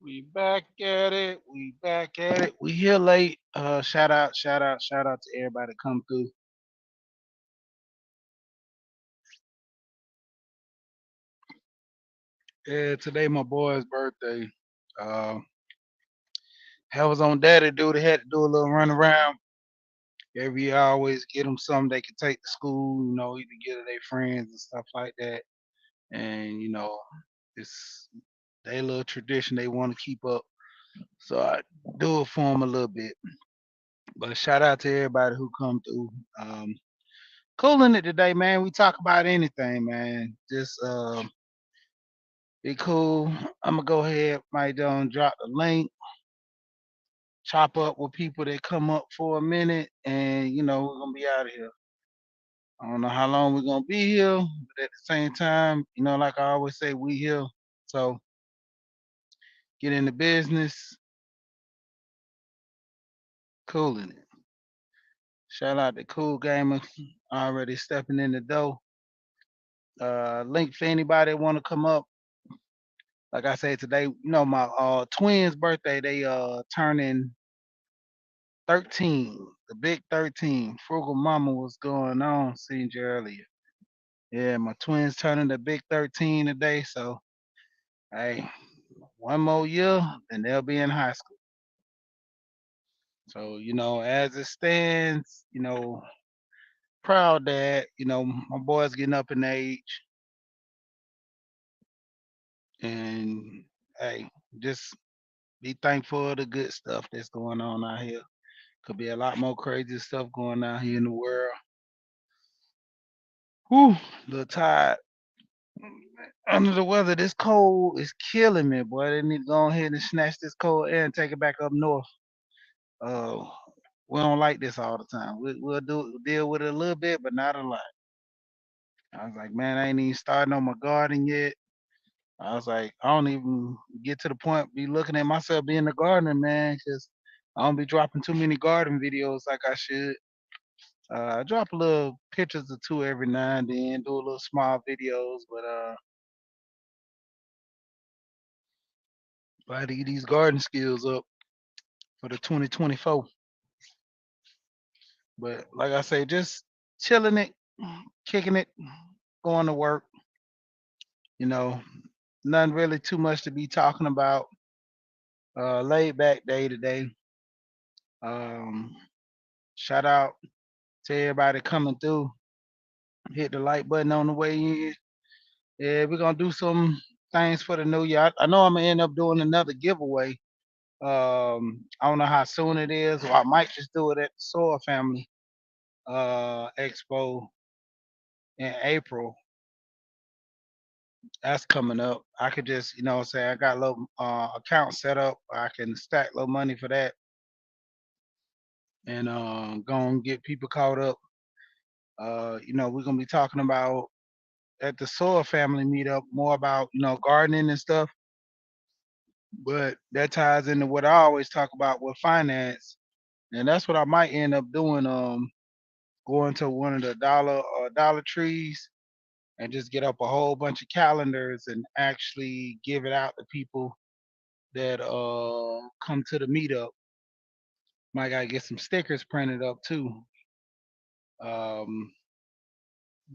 We back at it. We back at it. We here late. Shout out to everybody that come through. Yeah, today my boy's birthday. Uh, I was on daddy duty. Had to do a little run around. Every year, I always get them something they can take to school. Either get to their friends and stuff like that. And it's they little tradition they want to keep up. So I do it for them a little bit. But shout out to everybody who come through. Cooling it today, man. We talk about anything, man. Just be cool. I'm gonna go ahead, might don't drop the link, chop up with people that come up for a minute, and we're gonna be out of here. I don't know how long we're gonna be here, but at the same time, like I always say, we here. So get into business, cooling it. Shout out to Cool Gamer already stepping in the door. Link for anybody that wanna come up. Like I said today, my twins' birthday, they turning 13, the big 13. Frugal Mama was going on, seen you earlier. Yeah, my twins turning the big 13 today, so hey, one more year, and they'll be in high school. So, as it stands, proud that, my boys getting up in age, and hey, just be thankful of the good stuff that's going on out here. Could be a lot more crazy stuff going on here in the world. Whew, little tired. Under the weather, this cold is killing me, boy. They need to go ahead and snatch this cold air and take it back up north. Uh, we don't like this all the time. We'll deal with it a little bit, but not a lot. I was like, man, I ain't even starting on my garden yet. I was like, I don't even get to the point be looking at myself being a gardener, man, because I don't be dropping too many garden videos like I should. I drop a little pictures or two every now and then, do a little small videos, but I had to get these garden skills up for the 2024. But like I say, just chilling it, kicking it, going to work. You know, nothing really too much to be talking about. Laid back day today. Um, Shout out to everybody coming through. Hit the like button on the way in. Yeah, we're gonna do some things for the new year. I know I'm gonna end up doing another giveaway. I don't know how soon it is, or I might just do it at the Soil Family Expo in April. That's coming up. I could just, say I got a little account set up. I can stack a little money for that and go and get people caught up. We're gonna be talking about at the Soil Family meetup more about gardening and stuff. But that ties into what I always talk about with finance, and that's what I might end up doing. Going to one of the Dollar Trees and just get up a whole bunch of calendars and actually give it out to people that come to the meetup. Might gotta get some stickers printed up too, um,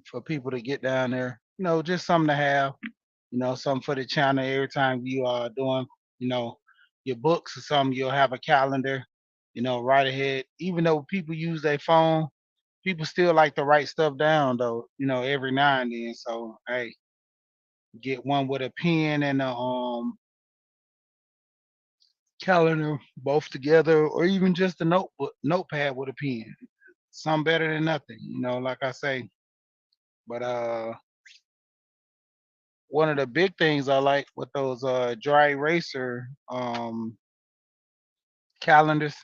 for people to get down there. Just something to have. Something for the channel. Every time you are doing, you know, your books or something, you'll have a calendar. Right ahead. Even though people use their phone, people still like to write stuff down though. Every now and then. So hey, get one with a pen and a calendar both together, or even just a notepad with a pen. Some better than nothing, like I say. But one of the big things I like with those dry eraser calendars,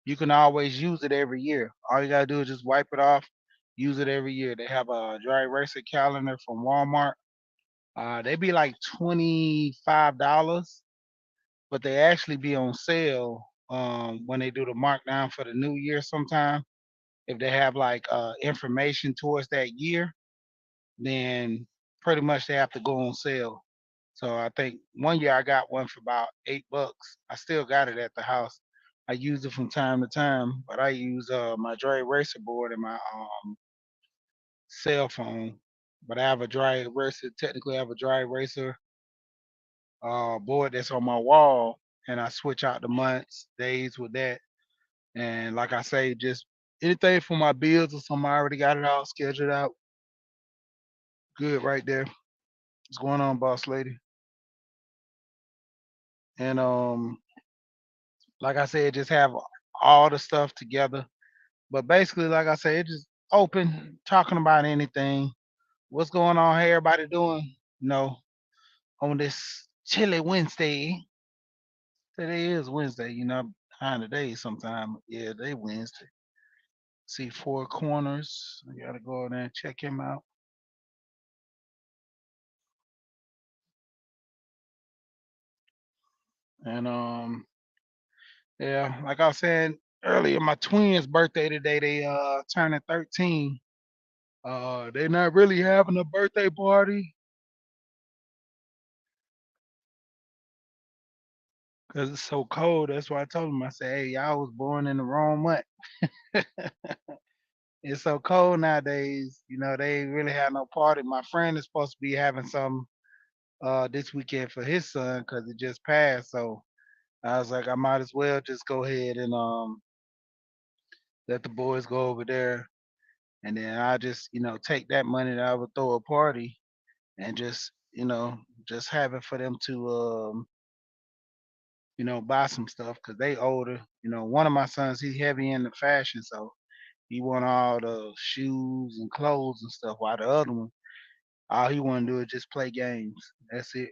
you can always use it every year. All you gotta do is just wipe it off, use it every year. They have a dry eraser calendar from Walmart. They be like $25, but they actually be on sale when they do the markdown for the new year sometime. If they have like information towards that year, then pretty much they have to go on sale. So I think one year I got one for about $8. I still got it at the house. I use it from time to time, but I use my dry eraser board and my cell phone. But I have a dry eraser. Technically, I have a dry eraser board that's on my wall, and I switch out the months, days with that. And like I say, just anything for my bills or something, I already got it all scheduled out. Good right there. What's going on, boss lady? And like I said, just have all the stuff together. But basically, like I said, just open, talking about anything. What's going on? How everybody doing? You know, on this chilly Wednesday. Today is Wednesday, behind the days sometime. Yeah, they Wednesday. See Four Corners. I gotta go in there and check him out. And yeah, like I was saying earlier, my twins' birthday today. They turning 13. They're not really having a birthday party because it's so cold. That's why I told them. I said, "Hey, y'all was born in the wrong month. It's so cold nowadays. They ain't really have no party. My friend is supposed to be having some this weekend for his son because it just passed. So I was like, I might as well just go ahead and let the boys go over there, and then I just take that money that I would throw a party and just have it for them to buy some stuff because they older. One of my sons, he's heavy into fashion, so he want all the shoes and clothes and stuff. While the other one, all he want to do is just play games. That's it.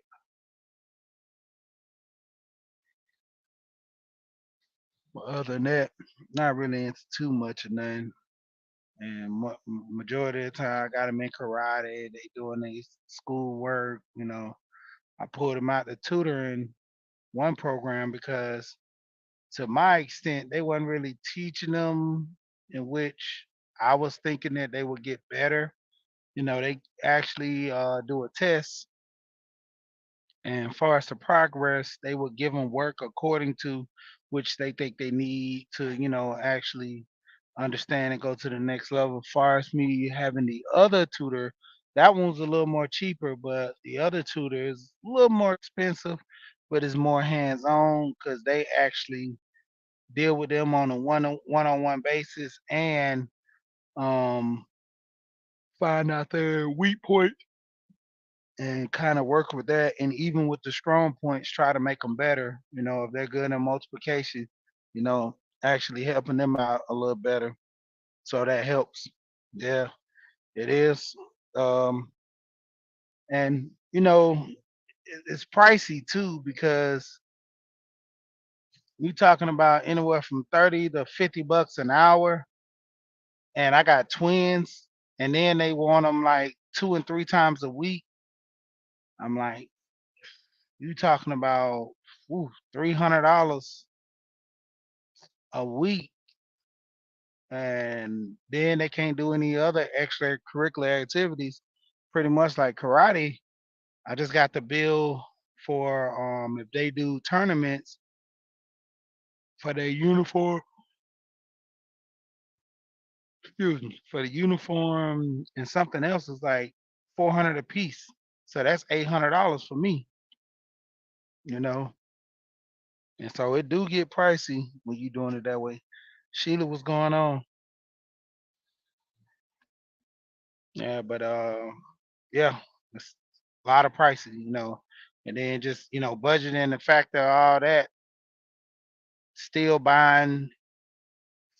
But other than that, not really into too much of nothing. And majority of the time, I got them in karate. They doing their school work. I pulled them out the tutoring one program because, to my extent, they wasn't really teaching them in which I was thinking that they would get better. They actually do a test, and far as the progress, they would give them work according to which they think they need to, actually understand and go to the next level. Far as me having the other tutor, that one's a little more cheaper, but the other tutor is a little more expensive, but it's more hands-on because they actually deal with them on a one-on-one basis and um, find out their weak points and kind of work with that. And even with the strong points, try to make them better. If they're good in multiplication, actually helping them out a little better. So that helps. Yeah, it is. Um, and it's pricey too because you talking about anywhere from 30 to $50 an hour, and I got twins, and then they want them like 2 and 3 times a week. I'm like, you talking about $300 a week, and then they can't do any other extracurricular activities. Pretty much like karate, I just got the bill for if they do tournaments for their uniform, excuse me, for the uniform and something else is like 400 a piece. So that's $800 for me, you know. And so it do get pricey when you doing it that way. Sheila, what's going on? Yeah, but yeah, it's a lot of prices, and then just budgeting the factor of all that, still buying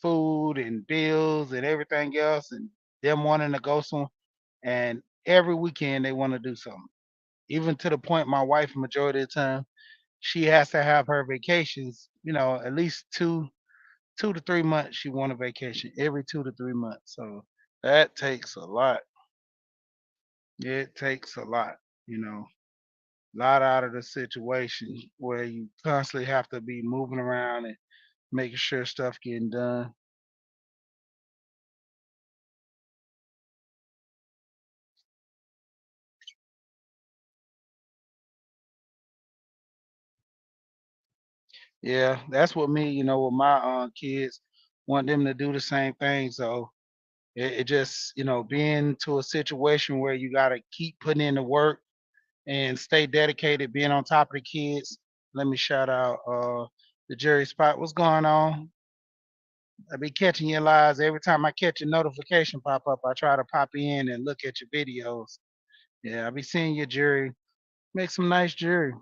food and bills and everything else, and them wanting to go some, and every weekend they want to do something. Even to the point, my wife, majority of the time, she has to have her vacations. At least 2 to 3 months, she want a vacation every 2 to 3 months. So that takes a lot. It takes a lot. You know. Lot out of the situation where you constantly have to be moving around and making sure stuff getting done. Yeah, that's what me, with my kids, want them to do the same thing. So it just, being to a situation where you got to keep putting in the work and stay dedicated, being on top of the kids. Let me shout out the Jerry Spot. What's going on? I be catching your lives every time I catch a notification pop up. I try to pop in and look at your videos. Yeah, I be seeing your Jerry. Make some nice jewelry.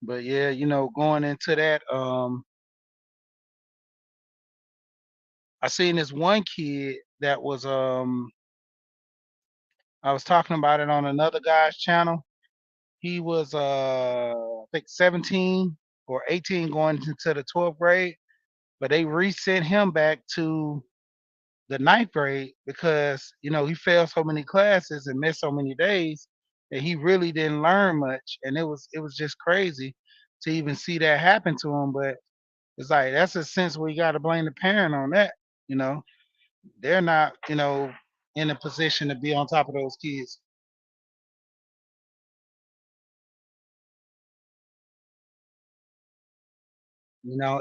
But yeah, going into that, I seen this one kid that was I was talking about it on another guy's channel. He was I think 17 or 18 going into the 12th grade, but they resent him back to the ninth grade because he failed so many classes and missed so many days that he really didn't learn much, and it was just crazy to even see that happen to him. But it's like that's a sense where you got to blame the parent on that. You know, they're not in a position to be on top of those kids.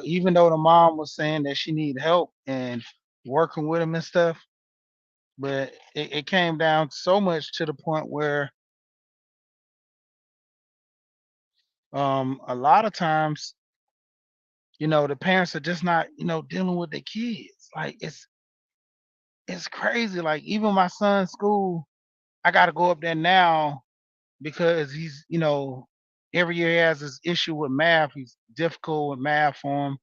Even though the mom was saying that she need help and working with him and stuff, but it came down so much to the point where a lot of times the parents are just not dealing with the kids. Like it's crazy. Like even my son's school, I got to go up there now because he's every year he has this issue with math. He's difficult with math for him.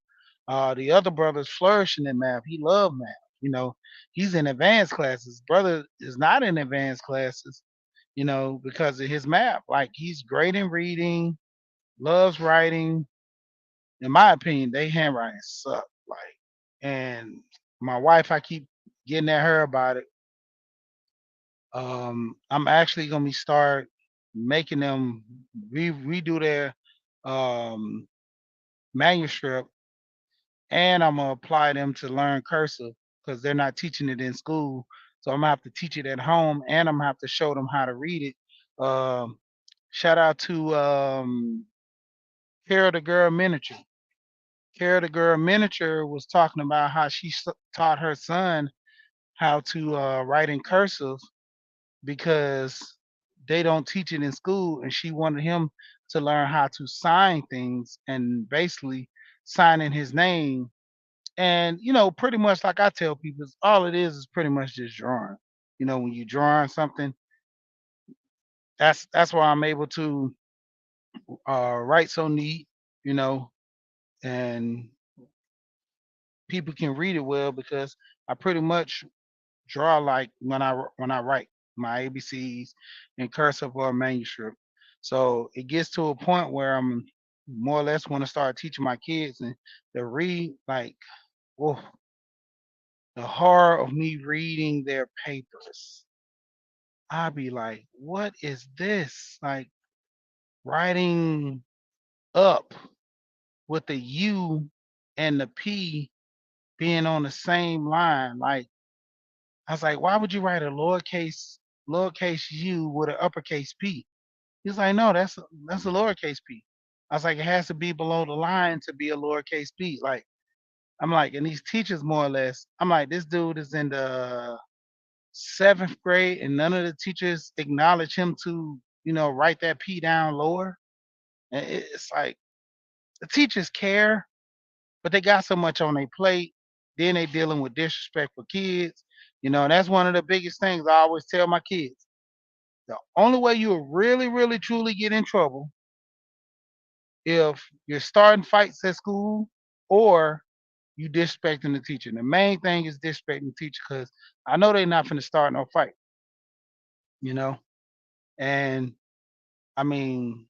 The other brother's flourishing in math. He loved math. He's in advanced classes. Brother is not in advanced classes. Because of his math. Like he's great in reading, loves writing. In my opinion, they handwriting suck. Like, and my wife, I keep getting at her about it. I'm actually gonna be start making them redo their um, manuscript, and I'm gonna apply them to learn cursive because they're not teaching it in school. So I'm gonna have to teach it at home, and I'm gonna have to show them how to read it. Shout out to Kara the Girl Miniature. Kara the Girl Miniature was talking about how she taught her son how to write in cursive because they don't teach it in school, and she wanted him to learn how to sign things and basically signing his name. And pretty much like I tell people, all it is pretty much just drawing. When you drawing something, that's why I'm able to write so neat, you know, and people can read it well because I pretty much draw like when I write my ABCs in cursive or manuscript. So it gets to a point where I'm more or less want to start teaching my kids and to read like, oh, the horror of me reading their papers. I'd be like, what is this? Like writing up with the U and the P being on the same line. Like I was like, why would you write a lowercase u with an uppercase P? He's like, no, that's a lowercase p. I was like, it has to be below the line to be a lowercase p. Like, I'm like, and these teachers more or less, I'm like, this dude is in the seventh grade and none of the teachers acknowledge him to, write that P down lower. And it's like the teachers care, but they got so much on their plate. Then they dealing with disrespect for kids. And that's one of the biggest things I always tell my kids. The only way you'll really, really, truly get in trouble if you're starting fights at school or you disrespecting the teacher. The main thing is disrespecting the teacher because I know they're not finna start no fight, you know? And I mean,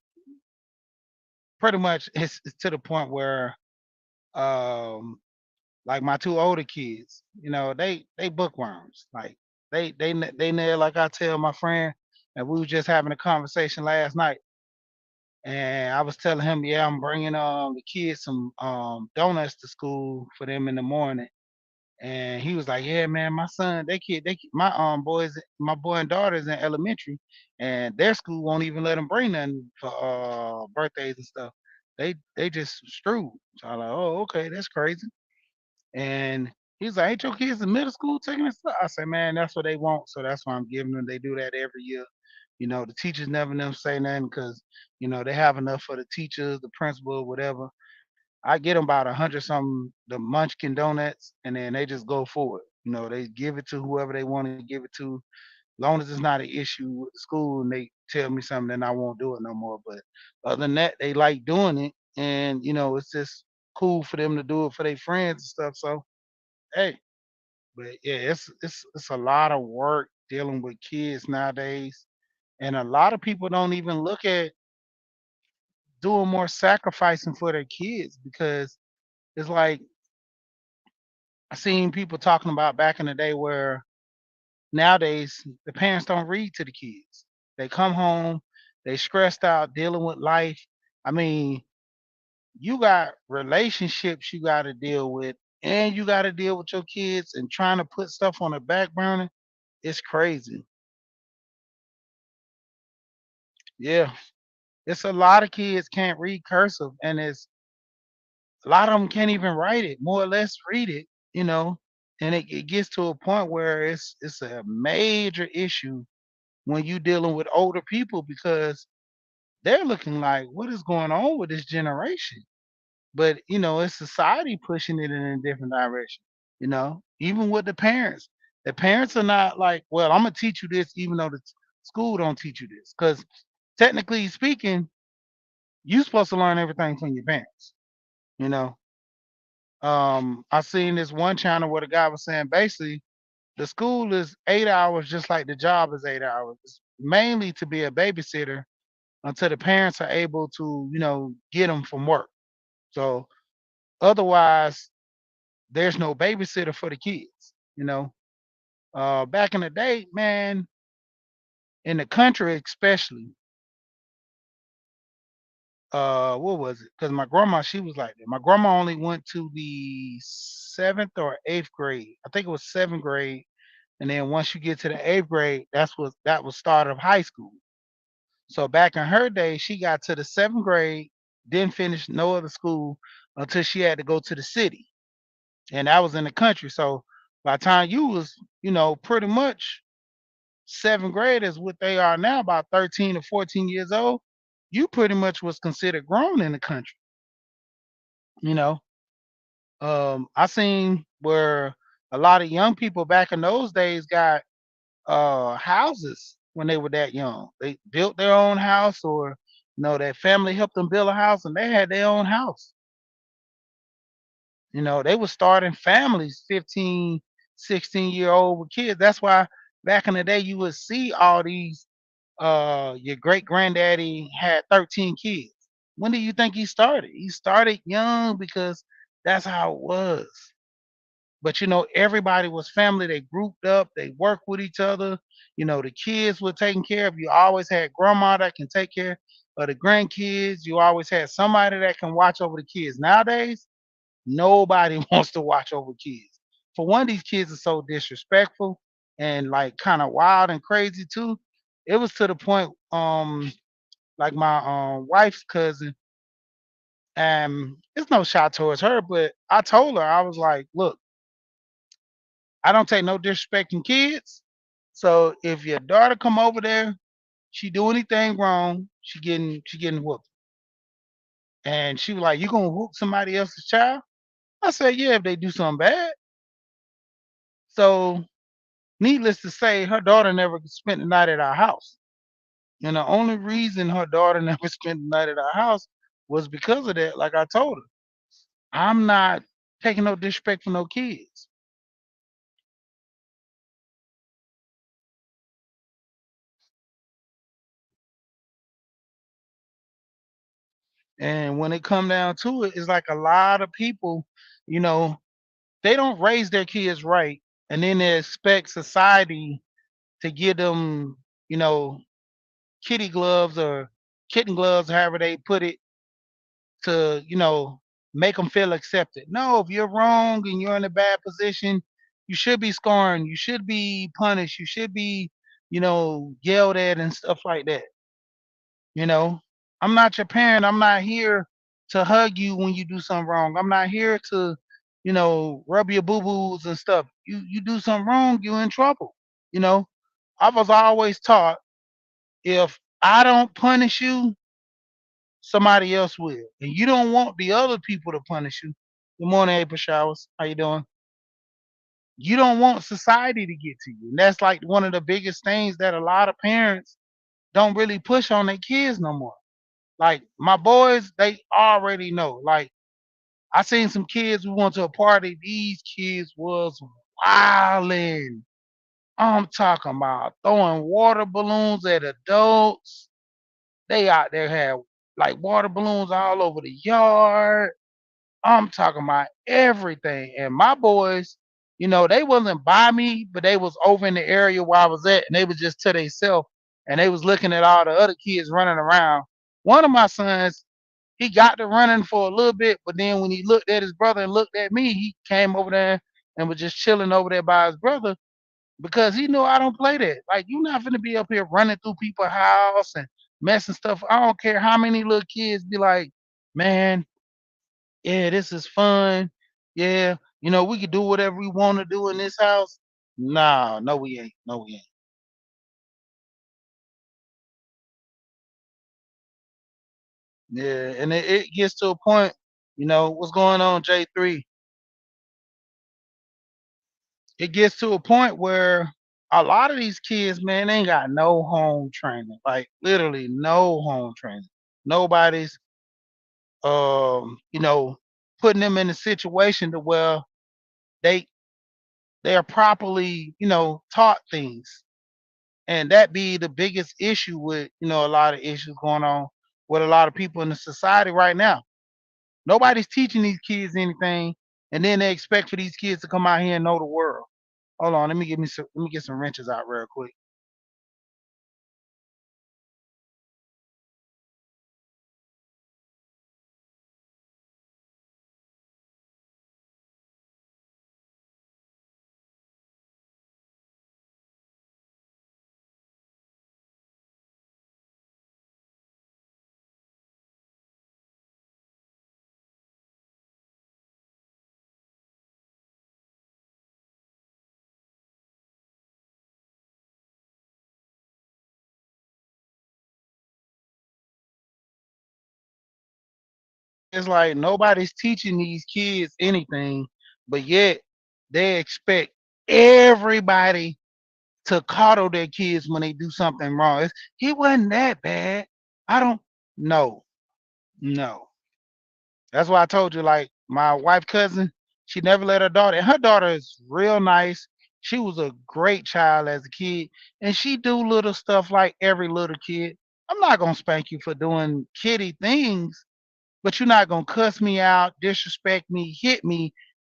pretty much it's to the point where um like my two older kids, they bookworms. Like they nail like I tell my friend, and we were just having a conversation last night. And I was telling him, yeah, I'm bringing the kids some donuts to school for them in the morning. And he was like, "Yeah, man, my son, my my boy and daughters in elementary, and their school won't even let them bring nothing for birthdays and stuff. They just screwed." So I'm like, "Oh, okay, that's crazy." And he's like, "Ain't your kids in middle school taking this stuff?" I said, "Man, that's what they want, so that's why I'm giving them. They do that every year. The teachers never them say nothing because they have enough for the teachers, the principal, whatever. I get them about 100 something the Munchkin donuts, and then they just go for it. They give it to whoever they want to give it to. Long as it's not an issue with the school and they tell me something, then I won't do it no more. But other than that, they like doing it, and it's just cool for them to do it for their friends and stuff. So hey, but yeah, it's a lot of work dealing with kids nowadays, and a lot of people don't even look at doing more sacrificing for their kids because it's like I seen people talking about back in the day where nowadays the parents don't read to the kids. They come home, they stressed out dealing with life. I mean, you got relationships you got to deal with, and you got to deal with your kids, and trying to put stuff on the back burner. It's crazy. Yeah, it's a lot of kids can't read cursive, and it's a lot of them can't even write it, more or less read it. You know, and it gets to a point where it's a major issue when you dealing with older people because they're looking like, what is going on with this generation? But it's society pushing it in a different direction. Even with the parents. The parents are not like, well, I'm gonna teach you this, even though the school don't teach you this. Because technically speaking, you're supposed to learn everything from your parents. You know, I seen this one channel where the guy was saying basically the school is 8 hours, just like the job is 8 hours. It's mainly to be a babysitter until the parents are able to, get them from work. So otherwise, there's no babysitter for the kids. Back in the day, man, in the country especially, what was it? Because my grandma, she was like that. My grandma only went to the seventh or eighth grade. I think it was seventh grade. And then once you get to the eighth grade, that was start of high school. So back in her day, she got to the seventh grade, didn't finish no other school until she had to go to the city. And that was in the country. So by the time you was, pretty much seventh grade is what they are now, about 13 or 14 years old, you pretty much was considered grown in the country. You know, I seen where a lot of young people back in those days got houses when they were that young. They built their own house, or their family helped them build a house, and they had their own house. They were starting families 15, 16-year old with kids. That's why back in the day you would see all these your great granddaddy had 13 kids. When do you think he started? He started young because that's how it was. But everybody was family. They grouped up, they worked with each other. The kids were taken care of. You always had grandma that can take care of the grandkids. You always had somebody that can watch over the kids. Nowadays, nobody wants to watch over kids. For one, these kids are so disrespectful and like kind of wild and crazy too. It was to the point, like my wife's cousin, it's no shot towards her, but I told her, I was like, look, I don't take no disrespect in kids. So if your daughter come over there, she do anything wrong, she getting whooped. And she was like, you gonna whoop somebody else's child? I said, yeah, if they do something bad. So needless to say, her daughter never spent the night at our house. And the only reason her daughter never spent the night at our house was because of that. Like I told her, I'm not taking no disrespect for no kids. And when it come down to it, it's like a lot of people, you know, they don't raise their kids right, and then they expect society to give them, you know, kitty gloves or kitten gloves, however they put it, to make them feel accepted. No, if you're wrong and you're in a bad position, You should be scorned. You should be punished. You should be, yelled at and stuff like that. You know, I'm not your parent. I'm not here to hug you when you do something wrong. I'm not here to, rub your boo boos and stuff. You do something wrong, you in trouble. You know, I was always taught if I don't punish you, somebody else will, and you don't want the other people to punish you. Good morning, April Showers. How you doing? You don't want society to get to you, and that's like one of the biggest things that a lot of parents don't really push on their kids no more. Like my boys, they already know. Like I seen some kids who went to a party. These kids was wilding. I'm talking about throwing water balloons at adults. They out there had like water balloons all over the yard. I'm talking about everything. And my boys, they wasn't by me, but they was over in the area where I was at, and they was just to themselves, and they was looking at all the other kids running around. One of my sons, he got to running for a little bit, but then when he looked at his brother and looked at me, he came over there and was just chilling over there by his brother because he knew I don't play that. Like you're not gonna be up here running through people's house and messing stuff. I don't care how many little kids be like, man, yeah, this is fun. Yeah, we could do whatever we want to do in this house. Nah, no, we ain't. No, we ain't. Yeah, and it gets to a point, what's going on, J3? It gets to a point where a lot of these kids, man, they ain't got no home training. Like literally no home training. Nobody's you know, putting them in a situation to where they they are properly, taught things. And that be the biggest issue with, a lot of issues going on with a lot of people in the society right now. Nobody's teaching these kids anything, and then they expect for these kids to come out here and know the world. Hold on, let me get some wrenches out real quick. It's like nobody's teaching these kids anything, but yet they expect everybody to coddle their kids when they do something wrong. He wasn't that bad. I don't know. No. That's why I told you, like my wife cousin, she never let her daughter, and her daughter is real nice. She was a great child as a kid, and she do little stuff like every little kid. I'm not gonna spank you for doing kiddie things, but you're not gonna cuss me out, disrespect me, hit me,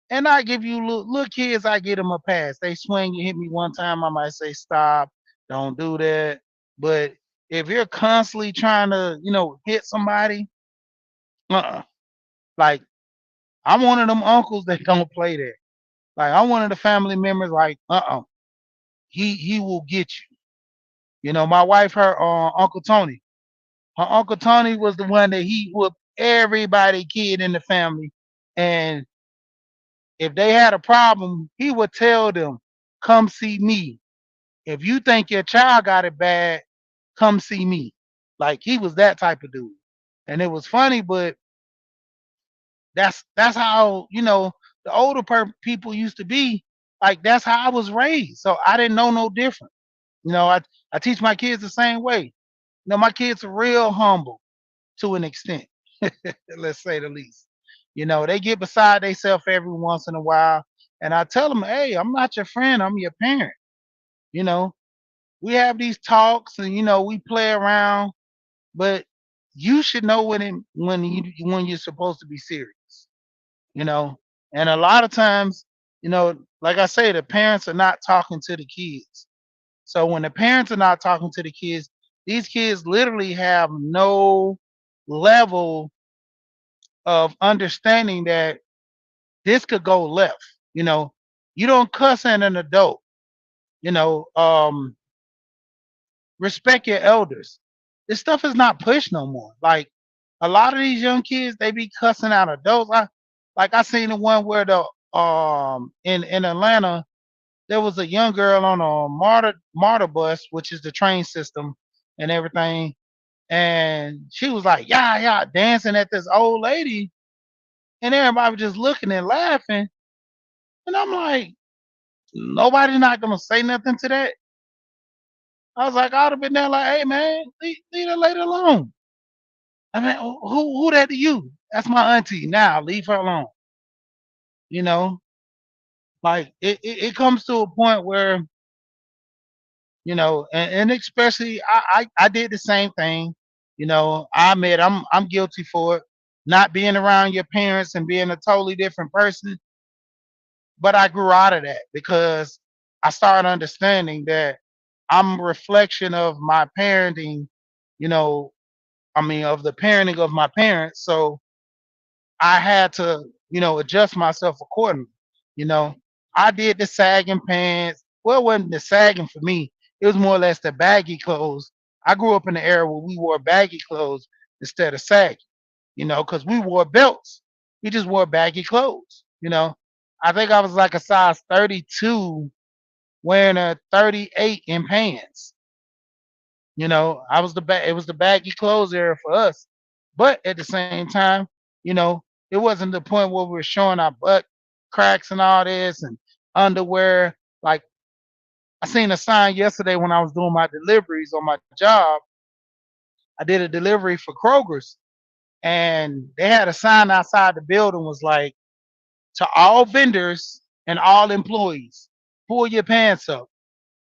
and I give you little kids. I get them a pass. They swing, you hit me one time, I might say stop, don't do that. But if you're constantly trying to, hit somebody, uh-uh. Like I'm one of them uncles that don't play that. Like I'm one of the family members. Like he will get you. My wife, her Uncle Tony. Her Uncle Tony was the one that he whooped everybody kid in the family, and if they had a problem, he would tell them, "Come see me. If you think your child got it bad, come see me." Like he was that type of dude, and it was funny, but that's how the older people used to be. Like that's how I was raised, so I didn't know no different. I teach my kids the same way. My kids are real humble to an extent. Let's say the least. They get beside themselves every once in a while, and I tell them, "Hey, I'm not your friend. I'm your parent." You know, we have these talks, and we play around, but you should know when you're supposed to be serious. you know. And a lot of times, like I say, the parents are not talking to the kids. So when the parents are not talking to the kids, these kids literally have no level of understanding that this could go left. You know, You don't cuss at an adult. You know, respect your elders. This stuff is not pushed no more. Like a lot of these young kids, they be cussing out adults. I seen the one where the in Atlanta there was a young girl on a MARTA bus, which is the train system and everything, and she was like, yeah, yeah, dancing at this old lady, and everybody was just looking and laughing, and I'm like, nobody's not gonna say nothing to that. I was like, I'd have been there like, hey man, leave that lady alone. I mean, who that to you? That's my auntie. Now leave her alone. You know, like it comes to a point where and especially I did the same thing. I admit I'm guilty for it, not being around your parents and being a totally different person. But I grew out of that because I started understanding that I'm a reflection of my parenting. You know, I mean, of the parenting of my parents. So I had to, adjust myself accordingly. You know, I did the sagging pants. Well, it wasn't the sagging for me. It was more or less the baggy clothes. I grew up in the era where we wore baggy clothes instead of sagging, because we wore belts. We just wore baggy clothes. I think I was like a size 32 wearing a 38 in pants. I was it was the baggy clothes era for us. But at the same time, you know, it wasn't the point where we were showing our butt cracks and all this and underwear. Like I seen a sign yesterday when I was doing my deliveries on my job. I did a delivery for Kroger's and they had a sign outside the building was like to all vendors and all employees, pull your pants up.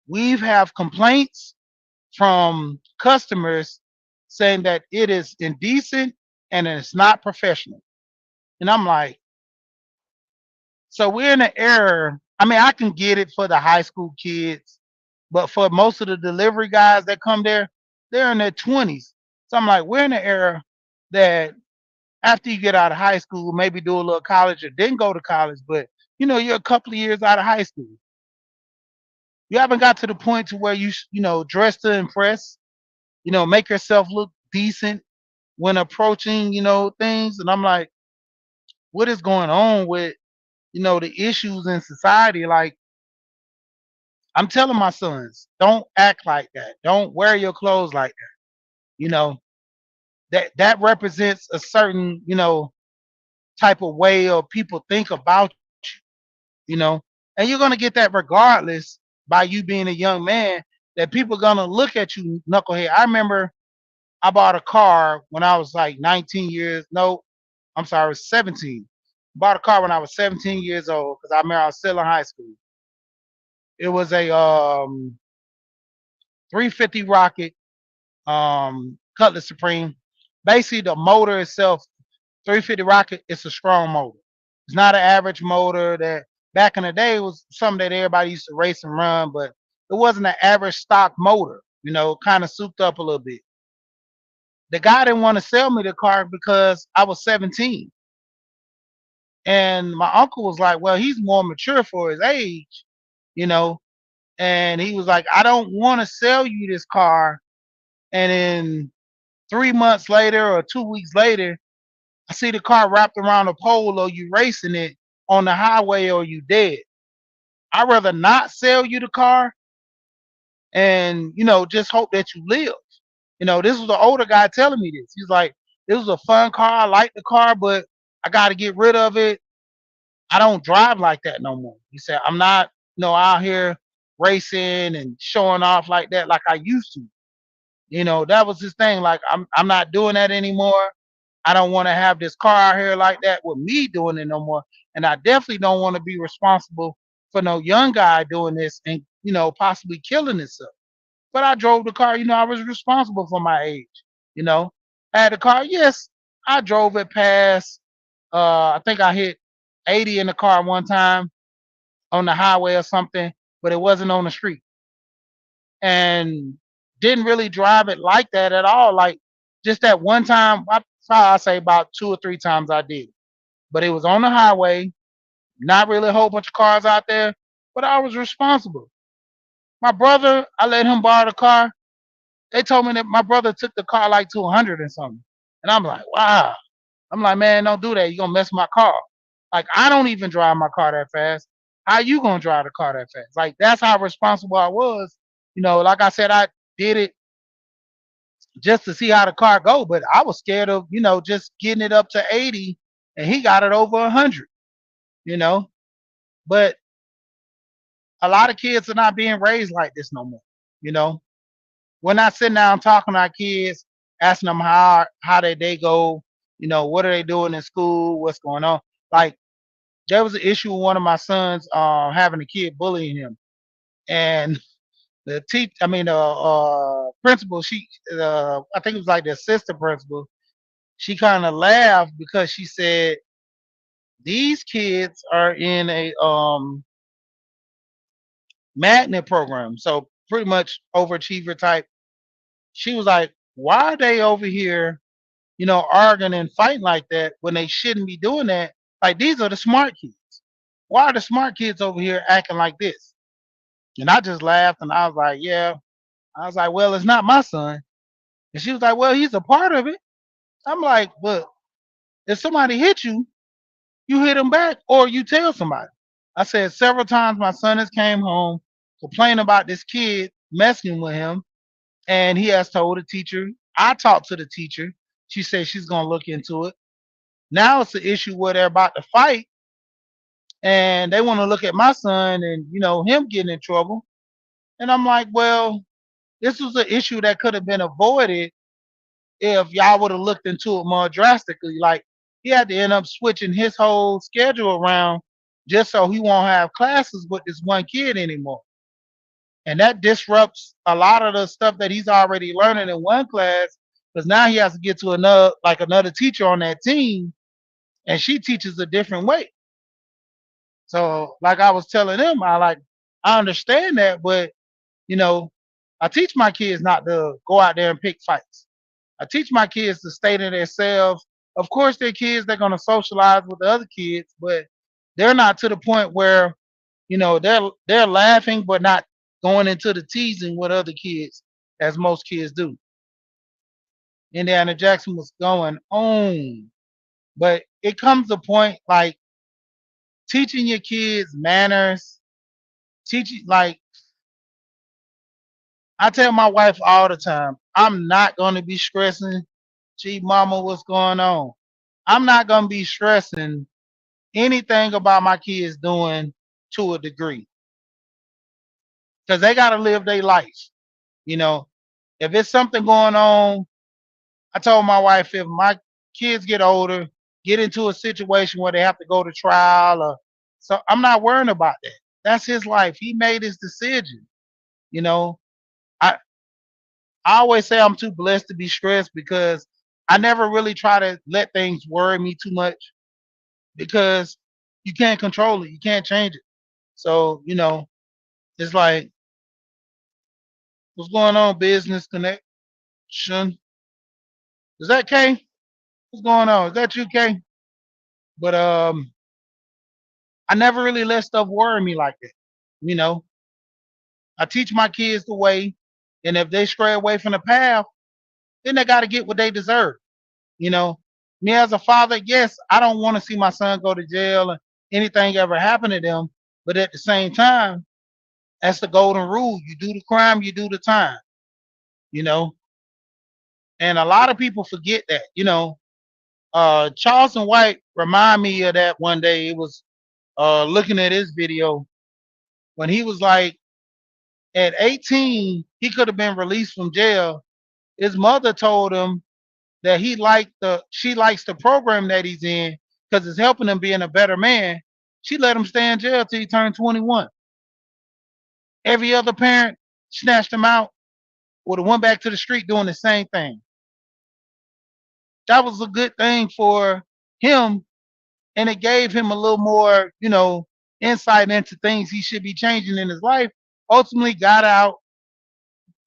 We've have complaints from customers saying that it is indecent and it's not professional. And I'm like, so we're in an era. I mean, I can get it for the high school kids, but for most of the delivery guys that come there, they're in their 20s. So I'm like, we're in an era that after you get out of high school, maybe do a little college or didn't go to college, but you're a couple of years out of high school. You haven't got to the point to where dress to impress, make yourself look decent when approaching, things. And I'm like, what is going on with, the issues in society? Like, I'm telling my sons, don't act like that. Don't wear your clothes like that. You know, that represents a certain, type of way of people think about you know, and you're gonna get that regardless by you being a young man, that people gonna look at you knucklehead. I remember I bought a car when I was like 19 years. No, I'm sorry, I was 17. Bought a car when I was 17 years old because I remember I was still in high school. It was a 350 Rocket, Cutlass Supreme. Basically, the motor itself, 350 Rocket, it's a strong motor. It's not an average motor that back in the day was something that everybody used to race and run, but it wasn't an average stock motor, kind of souped up a little bit. The guy didn't want to sell me the car because I was 17. And my uncle was like, well, he's more mature for his age, you know. And he was like, I don't want to sell you this car. And then 3 months later or 2 weeks later, I see the car wrapped around a pole or you racing it on the highway or you dead. I'd rather not sell you the car and, just hope that you live. This was the older guy telling me this. He's like, this was a fun car. I like the car, but I got to get rid of it. I don't drive like that no more. He said, I'm not, out here racing and showing off like that like I used to. That was his thing. Like I'm not doing that anymore. I don't want to have this car out here like that with me doing it no more. And I definitely don't want to be responsible for no young guy doing this and possibly killing himself. But I drove the car, I was responsible for my age, you know. I had the car, yes, I drove it past I think I hit 80 in the car one time on the highway or something, but it wasn't on the street. And didn't really drive it like that at all. Like just that one time, I say about 2 or 3 times I did. But it was on the highway Not really a whole bunch of cars out there, but I was responsible. My brother, I let him borrow the car. They told me that my brother took the car like to 100 and something. And I'm like, wow. I'm like, man, don't do that. You're going to mess my car. Like, I don't even drive my car that fast. How you going to drive the car that fast? Like, that's how responsible I was. Like I said, I did it just to see how the car go, but I was scared of, just getting it up to 80 and he got it over 100, you know. But a lot of kids are not being raised like this no more, you know. We're not sitting down talking to our kids, asking them how their day go, what are they doing in school, what's going on. Like there was an issue with one of my sons having a kid bullying him, and the principal, I think it was like the assistant principal, she kind of laughed because she said these kids are in a magnet program, so pretty much overachiever type. She was like, why are they over here, arguing and fighting like that when they shouldn't be doing that? Like these are the smart kids. Why are the smart kids over here acting like this? And I just laughed and I was like, yeah. I was like, well, it's not my son. And she was like, well, he's a part of it. I'm like, but if somebody hit you, you hit them back or you tell somebody. I said several times my son has came home complaining about this kid messing with him, and he has told the teacher. I talked to the teacher. She said she's gonna look into it. Now it's an issue where they're about to fight, and they want to look at my son and him getting in trouble. And I'm like, well, this was an issue that could have been avoided if y'all would have looked into it more drastically. Like he had to end up switching his whole schedule around just so he won't have classes with this one kid anymore. And that disrupts a lot of the stuff that he's already learning in one class because now he has to get to another teacher on that team, and she teaches a different way. So like I was telling them, I understand that, but you know, I teach my kids not to go out there and pick fights. I teach my kids to stay to themselves. Of course, they're kids, they're gonna socialize with the other kids, but they're not to the point where, they're laughing but not going into the teasing with other kids as most kids do. Indiana Jackson was going on. But it comes a point like teaching your kids manners, teaching like I tell my wife all the time, I'm not gonna be stressing, gee mama, what's going on? I'm not gonna be stressing anything about my kids doing to a degree. Because they gotta live their life. You know, if it's something going on, I told my wife if my kids get older, get into a situation where they have to go to trial or so I'm not worrying about that. That's his life. He made his decision. You know, I I always say I'm too blessed to be stressed because I never really try to let things worry me too much because you can't control it. You can't change it. So, it's like, what's going on, business connection? Is that K? What's going on? Is that you, K? But I never really let stuff worry me like that. You know, I teach my kids the way, and if they stray away from the path, then they got to get what they deserve. You know, me as a father, yes, I don't want to see my son go to jail and anything ever happen to them. But at the same time, that's the golden rule. You do the crime, you do the time, you know. And a lot of people forget that, Charleston White remind me of that one day. It was looking at his video when he was like at 18, he could have been released from jail. His mother told him that she likes the program that he's in because it's helping him being a better man. She let him stay in jail till he turned 21. Every other parent snatched him out or went back to the street doing the same thing. That was a good thing for him, and it gave him a little more, insight into things he should be changing in his life. Ultimately, got out,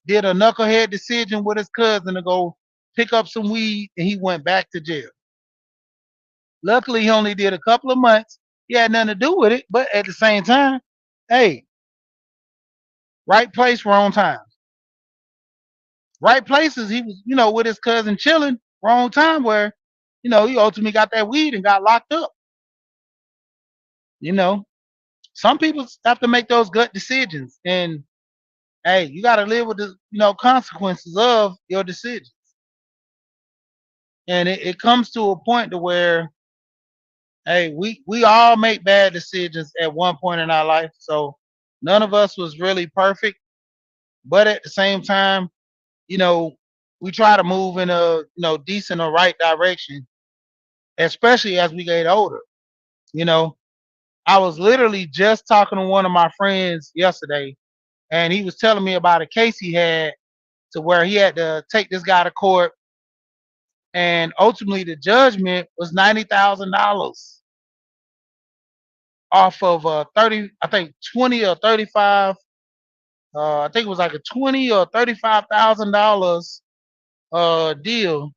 did a knucklehead decision with his cousin to go pick up some weed, and he went back to jail. Luckily, he only did a couple of months. He had nothing to do with it. But at the same time, hey, right place, wrong time. Right places, he was, with his cousin chilling. Wrong time where, he ultimately got that weed and got locked up. You know, some people have to make those gut decisions, and hey, you got to live with the consequences of your decisions. And it comes to a point to where, hey, we all make bad decisions at one point in our life. So none of us was really perfect, but at the same time, you know, we try to move in a decent or right direction, especially as we get older. You know, I was literally just talking to one of my friends yesterday, and he was telling me about a case he had to where he had to take this guy to court, and ultimately the judgment was $90,000 off of 30, I think 20 or 35. I think it was like a 20 or $35,000 deal.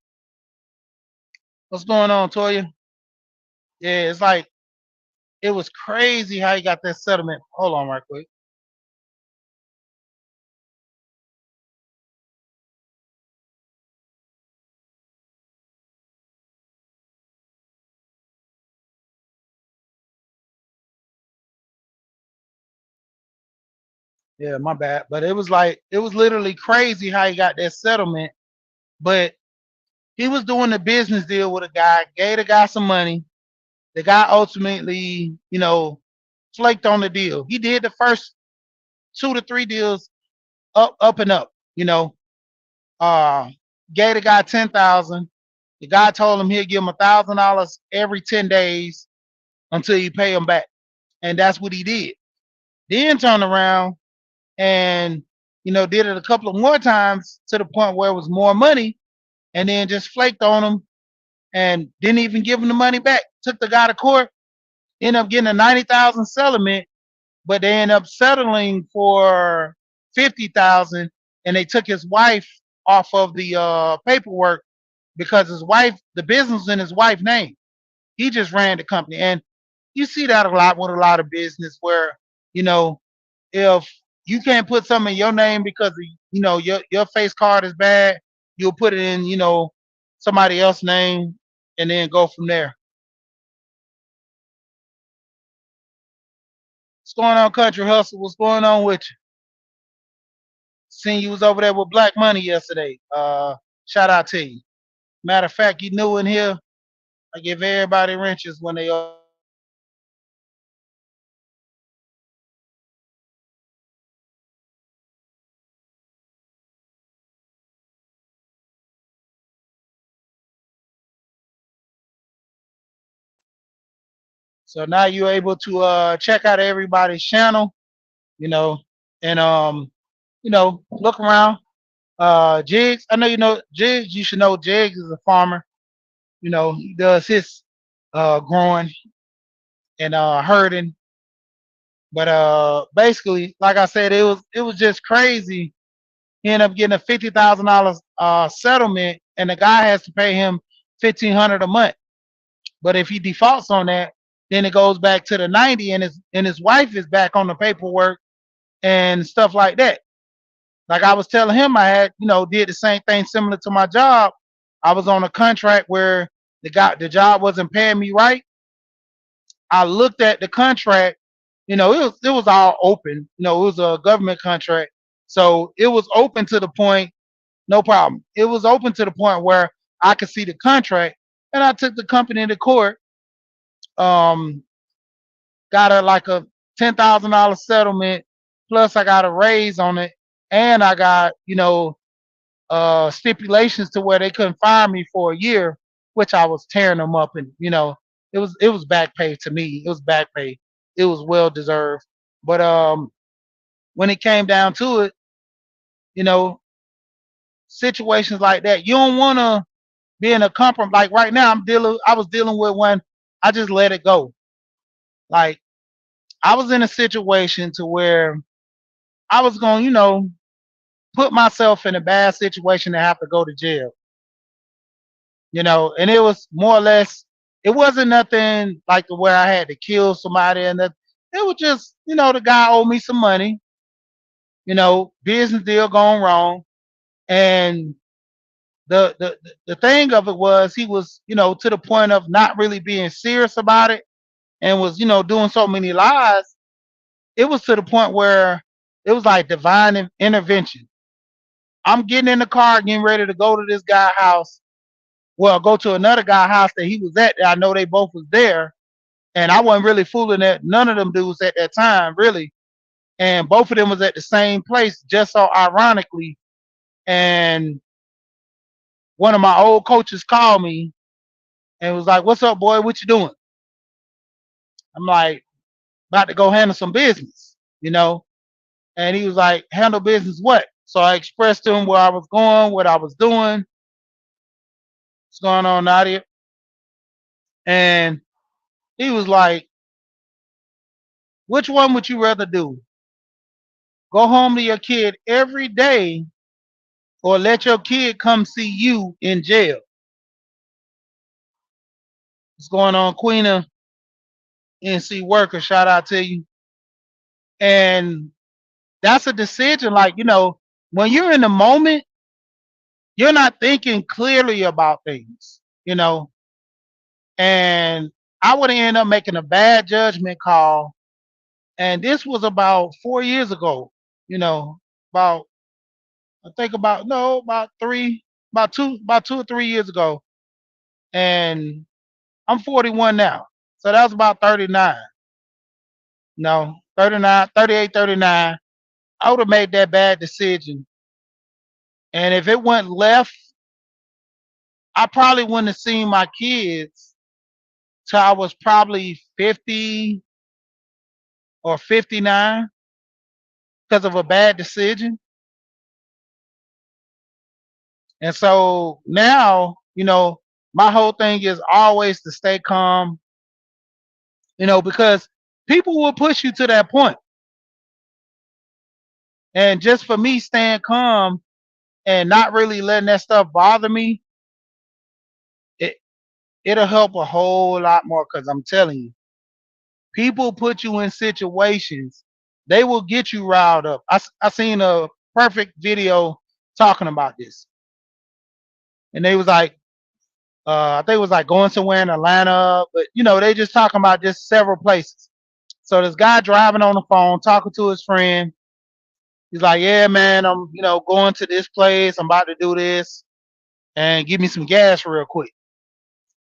What's going on, Toya? Yeah, it's like it was crazy how he got that settlement. Hold on, right quick. Yeah, my bad. But it was literally crazy how he got that settlement. But he was doing a business deal with a guy, gave the guy some money. The guy ultimately, flaked on the deal. He did the first 2 to 3 deals up and up, uh gave the guy 10,000. The guy told him he'll give him $1,000 every 10 days until you pay him back. And that's what he did. Then turned around and did it a couple of more times to the point where it was more money, and then just flaked on him and didn't even give him the money back. Took the guy to court, ended up getting a 90,000 settlement, but they ended up settling for 50,000, and they took his wife off of the paperwork because his wife, the business was in his wife's name. He just ran the company, and you see that a lot with a lot of business where you know if you can't put something in your name because of, your face card is bad, you'll put it in somebody else's name and then go from there. What's going on, Country Hustle? What's going on with you? Seen you was over there with Black Money yesterday. Shout out to you. Matter of fact, you new in here. I give everybody wrenches when they are. So now you're able to check out everybody's channel, you know, and look around. Jigs, I know Jigs. You should know Jigs is a farmer. He does his growing and herding. But basically, like I said, it was just crazy. He ended up getting a $50,000 settlement, and the guy has to pay him 1,500 a month. But if he defaults on that, then it goes back to the 90, and his wife is back on the paperwork and stuff like that. Like I was telling him, I had did the same thing similar to my job. I was on a contract where the job wasn't paying me right. I looked at the contract. It was all open. It was a government contract, so it was open to the point. No problem. It was open to the point where I could see the contract, and I took the company to court. Um, got a $10,000 settlement, plus I got a raise on it, and I got stipulations to where they couldn't fire me for a year, which I was tearing them up, and it was back pay to me. It was back pay. It was well deserved. But when it came down to it, you know, situations like that, you don't want to be in a compromise. Like right now, I was dealing with one. I just let it go. Like I was in a situation to where I was going, put myself in a bad situation to have to go to jail. And it was more or less It wasn't nothing like the where I had to kill somebody and that. It was just, the guy owed me some money, business deal gone wrong. And the thing of it was he was, to the point of not really being serious about it and was, doing so many lies. It was to the point where it was like divine intervention. I'm getting in the car, getting ready to go to this guy's house. Well, go to another guy's house that he was at. I know they both was there, and I wasn't really fooling that none of them dudes at that time, really. And both of them was at the same place, just so ironically. And one of my old coaches called me and was like, "What's up, boy? What you doing?" I'm like, "About to go handle some business, you know." And he was like, "Handle business what?" So I expressed to him where I was going, what I was doing, what's going on out here. And he was like, "Which one would you rather do? Go home to your kid every day or let your kid come see you in jail?" What's going on, Queena? NC Worker, shout out to you. And that's a decision. Like, when you're in the moment, you're not thinking clearly about things, and I would end up making a bad judgment call. And this was about 4 years ago, about, I think about, no, about three, about 2 or 3 years ago. And I'm 41 now. So that was about 39. No, 39, 38, 39. I would have made that bad decision. And if it went left, I probably wouldn't have seen my kids till I was probably 50 or 59 because of a bad decision. And so now, my whole thing is always to stay calm, because people will push you to that point. And just for me staying calm and not really letting that stuff bother me, it, it'll help a whole lot more because I'm telling you, people put you in situations, they will get you riled up. I seen a perfect video talking about this. And they was like, I think it was like going somewhere in Atlanta, but they just talking about just several places. So this guy driving on the phone, talking to his friend. He's like, "Yeah, man, I'm, going to this place. I'm about to do this and give me some gas real quick."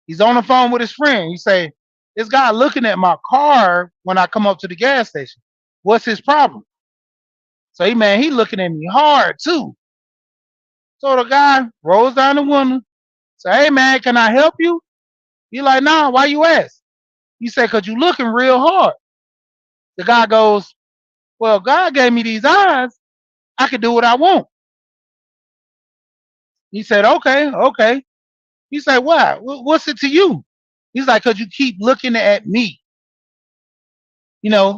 He's on the phone with his friend. He say, "This guy looking at my car when I come up to the gas station. What's his problem?" So he looking at me hard too. So the guy rolls down the window, say, "Hey man, can I help you?" He like, "Nah, why you ask?" He said, "Cause you looking real hard." The guy goes, "Well, God gave me these eyes. I can do what I want." He said, "Okay, okay." He said, "Why? What's it to you?" He's like, "Cause you keep looking at me."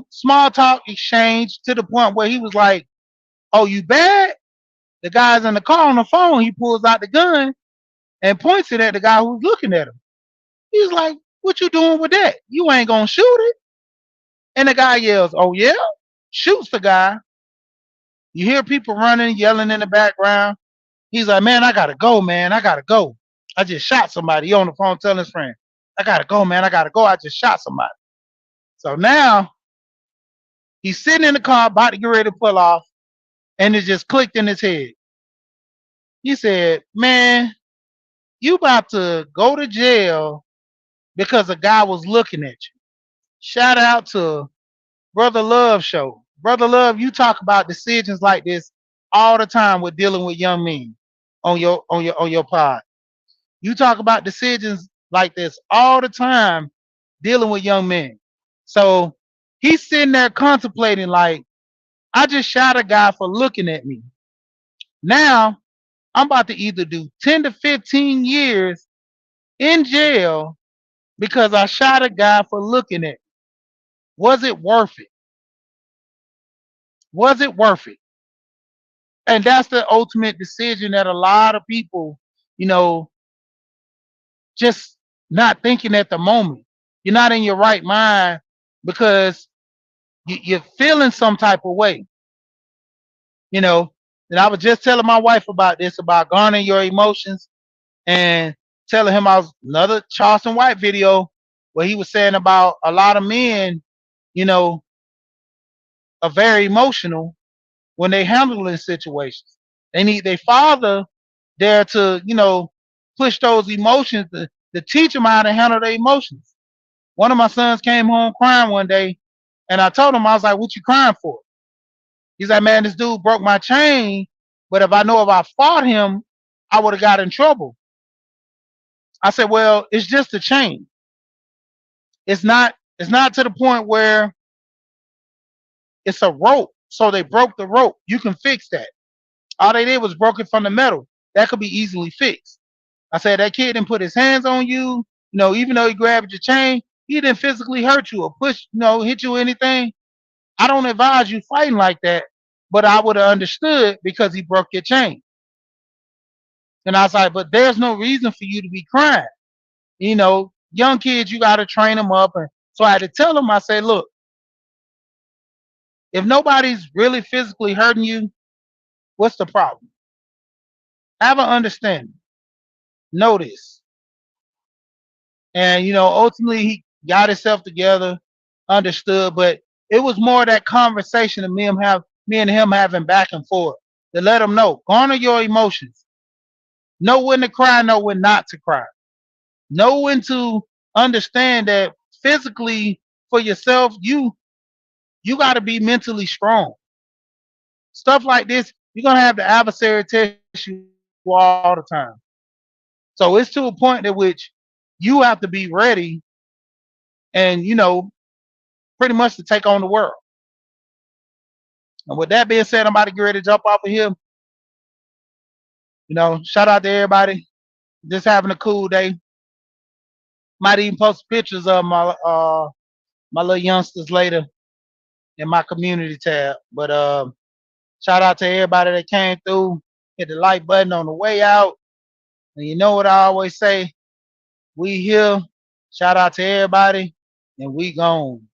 Small talk exchange to the point where he was like, "Oh, you bad?" The guy's in the car on the phone. He pulls out the gun and points it at the guy who's looking at him. He's like, "What you doing with that? You ain't gonna shoot it." And the guy yells, "Oh yeah?" Shoots the guy. You hear people running, yelling in the background. He's like, "Man, I gotta go, man. I gotta go. I just shot somebody." He on the phone telling his friend, "I gotta go, man. I gotta go. I just shot somebody." So now he's sitting in the car, about to get ready to pull off, and it just clicked in his head. He said, "Man, you about to go to jail because a guy was looking at you." Shout out to Brother Love Show. Brother Love, you talk about decisions like this all the time with dealing with young men on your pod. You talk about decisions like this all the time dealing with young men. So he's sitting there contemplating, like, I just shot a guy for looking at me. Now I'm about to either do 10 to 15 years in jail because I shot a guy for looking at me. Was it worth it? Was it worth it? And that's the ultimate decision that a lot of people, you know, just not thinking at the moment. You're not in your right mind because you're feeling some type of way, you know. And I was just telling my wife about this, about garnering your emotions, and telling him I was another Charleston White video where he was saying about a lot of men, you know, are very emotional when they handling situations. They need their father there to, push those emotions to teach them how to handle their emotions. One of my sons came home crying one day, and I told him, I was like, "What you crying for?" He's like, "Man, this dude broke my chain, but if I fought him, I would have got in trouble." I said, "Well, it's just a chain. It's not to the point where it's a rope. So they broke the rope. You can fix that. All they did was broke it from the metal. That could be easily fixed." I said, "That kid didn't put his hands on you. Even though he grabbed your chain, he didn't physically hurt you or push, hit you or anything. I don't advise you fighting like that, but I would have understood because he broke your chain." And I was like, "But there's no reason for you to be crying. Young kids, you got to train them up." And so I had to tell them, I said, "Look, if nobody's really physically hurting you, what's the problem? Have an understanding. Know this." And ultimately he got himself together, understood, but it was more that conversation of me and him having back and forth to let him know, garner your emotions. Know when to cry, know when not to cry. Know when to understand that physically for yourself, you got to be mentally strong. Stuff like this, you're gonna have the adversary test you all the time. So it's to a point at which you have to be ready and pretty much to take on the world. And with that being said, I'm about to get ready to jump off of here. Shout out to everybody. Just having a cool day. Might even post pictures of my little youngsters later in my community tab. But shout out to everybody that came through. Hit the like button on the way out. And you know what I always say? We here. Shout out to everybody, and we gone.